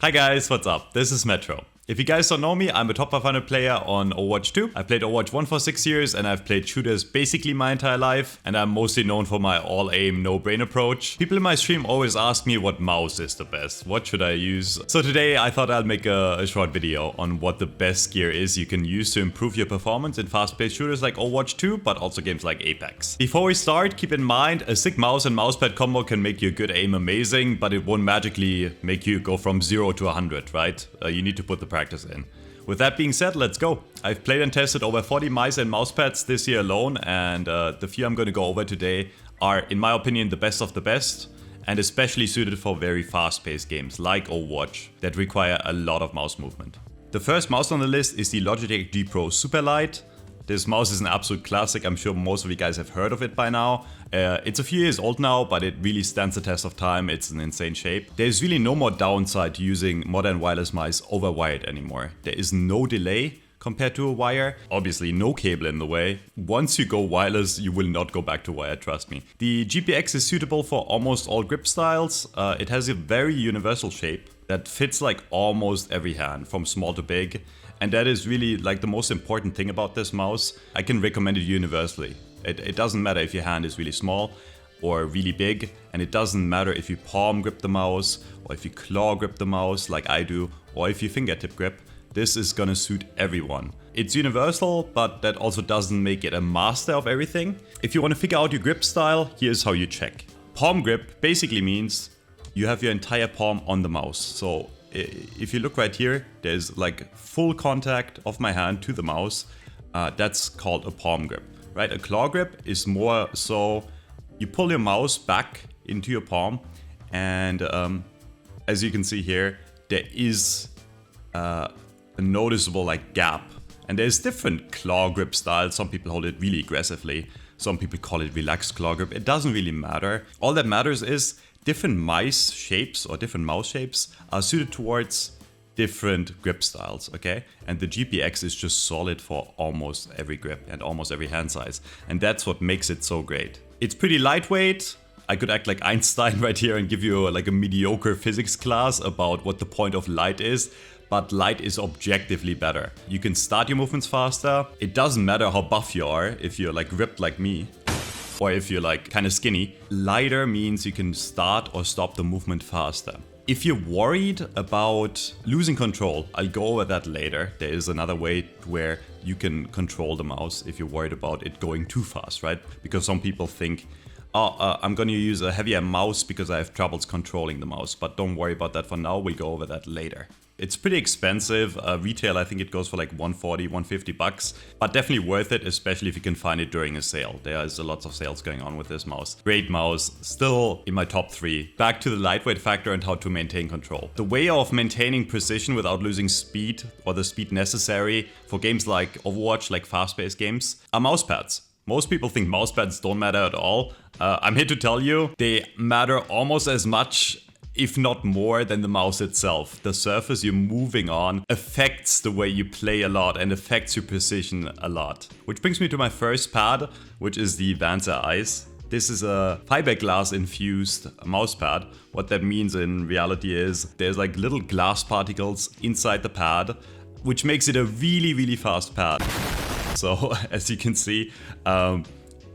Hi guys, what's up? This is Metro. If you guys don't know me, I'm a top 500 player on Overwatch 2. I played Overwatch 1 for 6 years and I've played shooters basically my entire life, and I'm mostly known for my all-aim, no-brain approach. People in my stream always ask me what mouse is the best, what should I use? So today I thought I'll make a short video on what the best gear is you can use to improve your performance in fast-paced shooters like Overwatch 2, but also games like Apex. Before we start, keep in mind a sick mouse and mousepad combo can make your good aim amazing, but it won't magically make you go from 0 to 100, right? You need to put the practice in. With that being said, let's go. I've played and tested over 40 mice and mousepads this year alone, and the few I'm going to go over today are, in my opinion, the best of the best, and especially suited for very fast-paced games like Overwatch that require a lot of mouse movement. The first mouse on the list is the Logitech G Pro Superlight. This mouse is an absolute classic. I'm sure most of you guys have heard of it by now. It's a few years old now, but it really stands the test of time. It's an insane shape. There's really no more downside to using modern wireless mice over wired anymore. There is no delay compared to a wire. Obviously no cable in the way. Once you go wireless, you will not go back to wire, trust me. The GPX is suitable for almost all grip styles. It has a very universal shape that fits like almost every hand, from small to big. And that is really like the most important thing about this mouse. I can recommend it universally. It doesn't matter if your hand is really small or really big, and it doesn't matter if you palm grip the mouse or if you claw grip the mouse like I do, or if you fingertip grip. This is gonna suit everyone. It's universal, but that also doesn't make it a master of everything. If you want to figure out your grip style, here's how you check. Palm grip basically means you have your entire palm on the mouse. So if you look right here, there's like full contact of my hand to the mouse. That's called a palm grip, right? A claw grip is more so you pull your mouse back into your palm, and as you can see here, there is a noticeable like gap. And there's different claw grip styles. Some people hold it really aggressively. Some people call it relaxed claw grip. It doesn't really matter. All that matters is different mice shapes or different mouse shapes are suited towards different grip styles, okay? And the GPX is just solid for almost every grip and almost every hand size. And that's what makes it so great. It's pretty lightweight. I could act like Einstein right here and give you like a mediocre physics class about what the point of light is. But light is objectively better. You can start your movements faster. It doesn't matter how buff you are, if you're like ripped like me, or if you're like kind of skinny. Lighter means you can start or stop the movement faster. If you're worried about losing control, I'll go over that later. There is another way where you can control the mouse if you're worried about it going too fast, right? Because some people think, I'm going to use a heavier mouse because I have troubles controlling the mouse. But don't worry about that for now. We'll go over that later. It's pretty expensive. Retail, I think it goes for like 140, 150 bucks, but definitely worth it, especially if you can find it during a sale. There is lots of sales going on with this mouse. Great mouse, still in my top 3. Back to the lightweight factor and how to maintain control. The way of maintaining precision without losing speed, or the speed necessary for games like Overwatch, like fast-paced games, are mousepads. Most people think mousepads don't matter at all. I'm here to tell you, they matter almost as much, if not more, than the mouse itself. The surface you're moving on affects the way you play a lot and affects your precision a lot. Which brings me to my first pad, which is the Vanza Ice. This is a fiberglass infused mouse pad. What that means in reality is there's like little glass particles inside the pad, which makes it a really, really fast pad. So as you can see,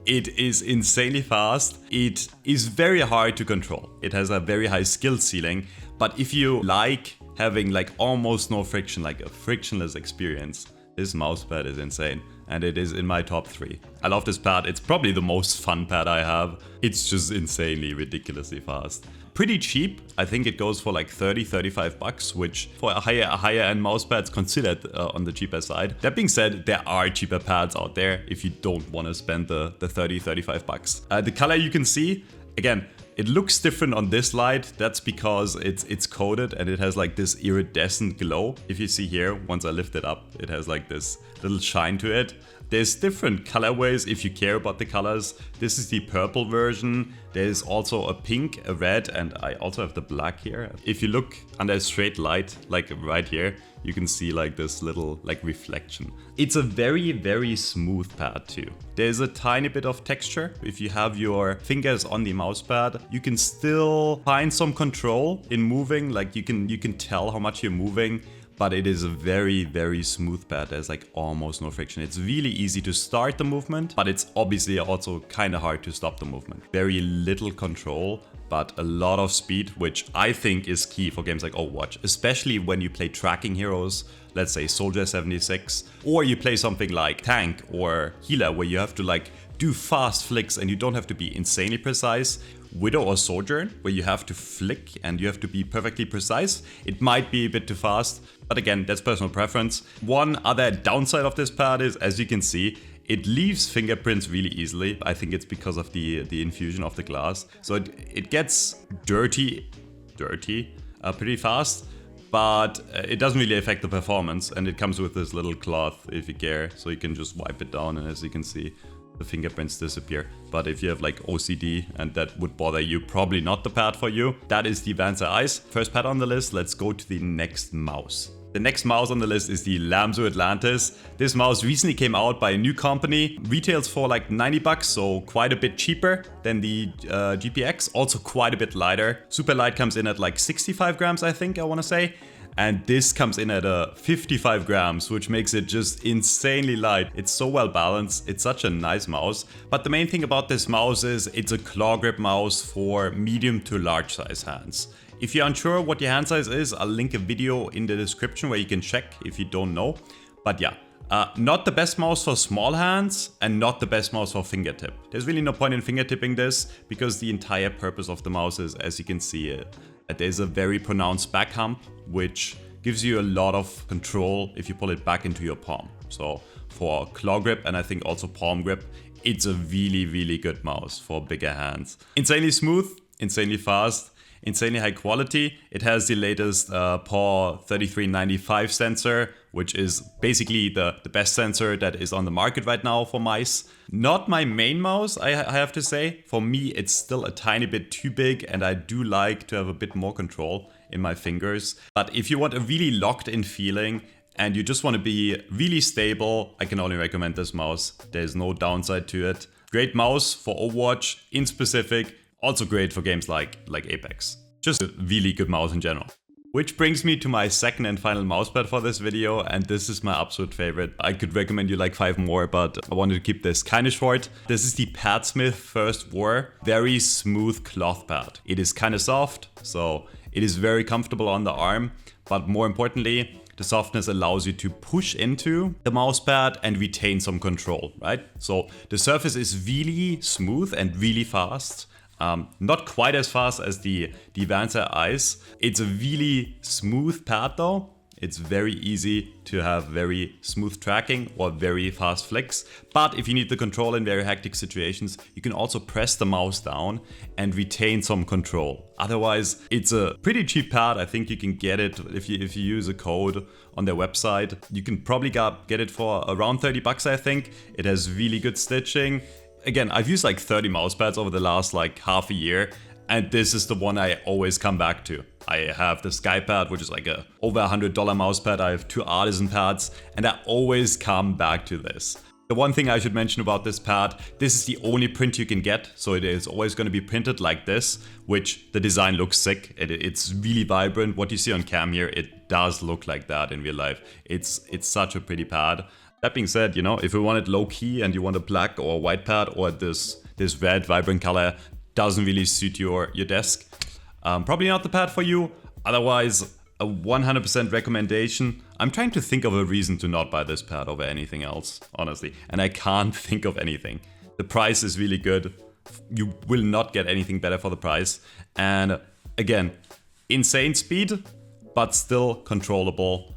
it is insanely fast. It is very hard to control. It has a very high skill ceiling, but if you like having like almost no friction, like a frictionless experience, this mouse pad is insane, and it is in my top 3. I love this pad. It's probably the most fun pad I have. It's just insanely ridiculously fast. Pretty cheap. I think it goes for like 30, 35 bucks, which for a higher end mouse pad's considered on the cheaper side. That being said, there are cheaper pads out there if you don't want to spend the 30, 35 bucks. The color you can see, again, it looks different on this light. That's because it's coated and it has like this iridescent glow. If you see here, once I lift it up, it has like this little shine to it. There's different colorways if you care about the colors. This is the purple version. There's also a pink, a red, and I also have the black here. If you look under a straight light, like right here, you can see like this little like reflection. It's a very, very smooth pad too. There's a tiny bit of texture. If you have your fingers on the mouse pad, you can still find some control in moving. Like you can tell how much you're moving. But it is a very, very smooth pad. There's like almost no friction. It's really easy to start the movement, but it's obviously also kind of hard to stop the movement. Very little control, but a lot of speed, which I think is key for games like Overwatch, especially when you play tracking heroes, let's say Soldier 76, or you play something like Tank or Healer, where you have to like do fast flicks and you don't have to be insanely precise. Widow or Sojourn, where you have to flick and you have to be perfectly precise. It might be a bit too fast, but again, that's personal preference. One other downside of this pad is, as you can see, it leaves fingerprints really easily. I think it's because of the infusion of the glass. So it gets dirty pretty fast, but it doesn't really affect the performance. And it comes with this little cloth if you care, so you can just wipe it down, and as you can see, the fingerprints disappear. But if you have like OCD and that would bother you, probably not the pad for you. That is the Vancer Ice. First pad on the list. Let's go to the next mouse. The next mouse on the list is the Lamzo Atlantis. This mouse recently came out by a new company. Retails for like 90 bucks, so quite a bit cheaper than the GPX. Also quite a bit lighter. Super light comes in at like 65 grams, I think I want to say. And this comes in at 55 grams, which makes it just insanely light. It's so well balanced. It's such a nice mouse. But the main thing about this mouse is it's a claw grip mouse for medium to large size hands. If you're unsure what your hand size is, I'll link a video in the description where you can check if you don't know. But yeah, not the best mouse for small hands and not the best mouse for fingertip. There's really no point in fingertipping this because the entire purpose of the mouse is, as you can see, there's a very pronounced back hump, which gives you a lot of control if you pull it back into your palm. So for claw grip and I think also palm grip, it's a really, really good mouse for bigger hands. Insanely smooth, insanely fast, insanely high quality. It has the latest PAW 3395 sensor, which is basically the best sensor that is on the market right now for mice. Not my main mouse, I have to say. For me, it's still a tiny bit too big and I do like to have a bit more control in my fingers. But if you want a really locked in feeling and you just want to be really stable, I can only recommend this mouse. There's no downside to it. Great mouse for Overwatch in specific. Also great for games like Apex. Just a really good mouse in general. Which brings me to my second and final mousepad for this video, and this is my absolute favorite. I could recommend you like 5 more, but I wanted to keep this kind of short. This is the Padsmith First War. Very smooth cloth pad. It is kind of soft, so it is very comfortable on the arm, but more importantly, the softness allows you to push into the mousepad and retain some control, right? So the surface is really smooth and really fast. Not quite as fast as the Vancer Ice. It's a really smooth pad though. It's very easy to have very smooth tracking or very fast flicks. But if you need the control in very hectic situations, you can also press the mouse down and retain some control. Otherwise, it's a pretty cheap pad. I think you can get it if you use a code on their website. You can probably get it for around 30 bucks, I think. It has really good stitching. Again, I've used like 30 mousepads over the last like half a year, and this is the one I always come back to. I have the Skypad, which is like a over $100 mousepad. I have 2 artisan pads, and I always come back to this. The one thing I should mention about this pad, this is the only print you can get, so it is always going to be printed like this, which the design looks sick. It's really vibrant. What you see on cam here, it does look like that in real life. It's such a pretty pad. That being said, you know, if you want it low key and you want a black or white pad, or this red vibrant color doesn't really suit your desk, probably not the pad for you. Otherwise, a 100% recommendation. I'm trying to think of a reason to not buy this pad over anything else, honestly, and I can't think of anything. The price is really good. You will not get anything better for the price. And again, insane speed, but still controllable,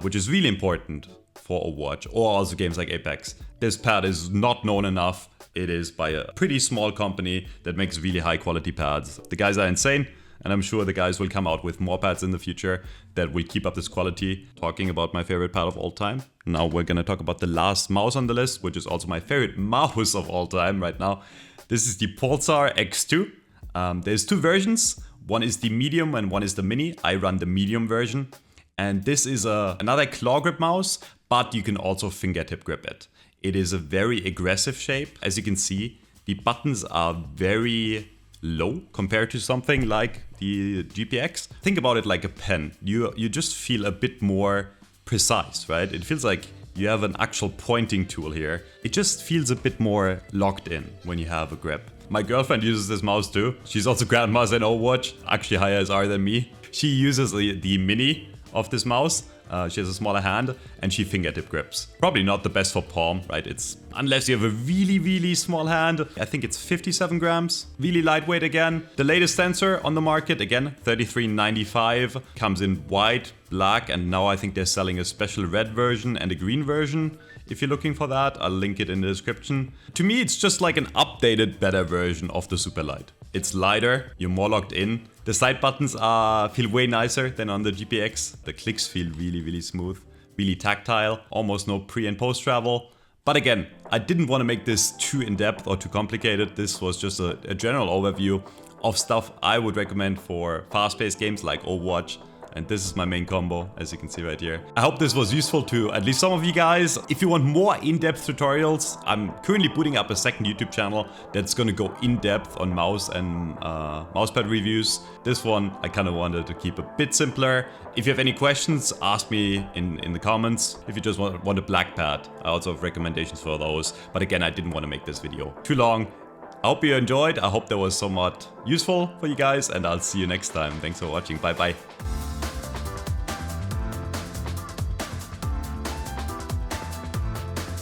which is really important for Overwatch or also games like Apex. This pad is not known enough. It is by a pretty small company that makes really high quality pads. The guys are insane. And I'm sure the guys will come out with more pads in the future that will keep up this quality. Talking about my favorite pad of all time. Now we're gonna talk about the last mouse on the list, which is also my favorite mouse of all time right now. This is the Pulsar X2. There's two versions. One is the medium and one is the mini. I run the medium version. And this is another claw grip mouse, but you can also fingertip grip it. It is a very aggressive shape. As you can see, the buttons are very low compared to something like the GPX. Think about it like a pen. You just feel a bit more precise, right? It feels like you have an actual pointing tool here. It just feels a bit more locked in when you have a grip. My girlfriend uses this mouse too. She's also Grandmaster in Overwatch, actually higher SR than me. She uses the mini of this mouse. She has a smaller hand and she fingertip grips. Probably not the best for palm, right? It's unless you have a really small hand. I think it's 57 grams. Really lightweight again. The latest sensor on the market, again, $33.95. Comes in white, black, and now I think they're selling a special red version and a green version. If you're looking for that, I'll link it in the description. To me, it's just like an updated, better version of the Superlight. It's lighter, you're more locked in. The side buttons feel way nicer than on the GPX. The clicks feel really smooth, really tactile, almost no pre and post travel. But again, I didn't want to make this too in-depth or too complicated. This was just a general overview of stuff I would recommend for fast-paced games like Overwatch. And this is my main combo, as you can see right here. I hope this was useful to at least some of you guys. If you want more in-depth tutorials, I'm currently putting up a second YouTube channel that's gonna go in-depth on mouse and mousepad reviews. This one, I kind of wanted to keep a bit simpler. If you have any questions, ask me in the comments. If you just want a black pad, I also have recommendations for those. But again, I didn't want to make this video too long. I hope you enjoyed. I hope that was somewhat useful for you guys, and I'll see you next time. Thanks for watching. Bye bye.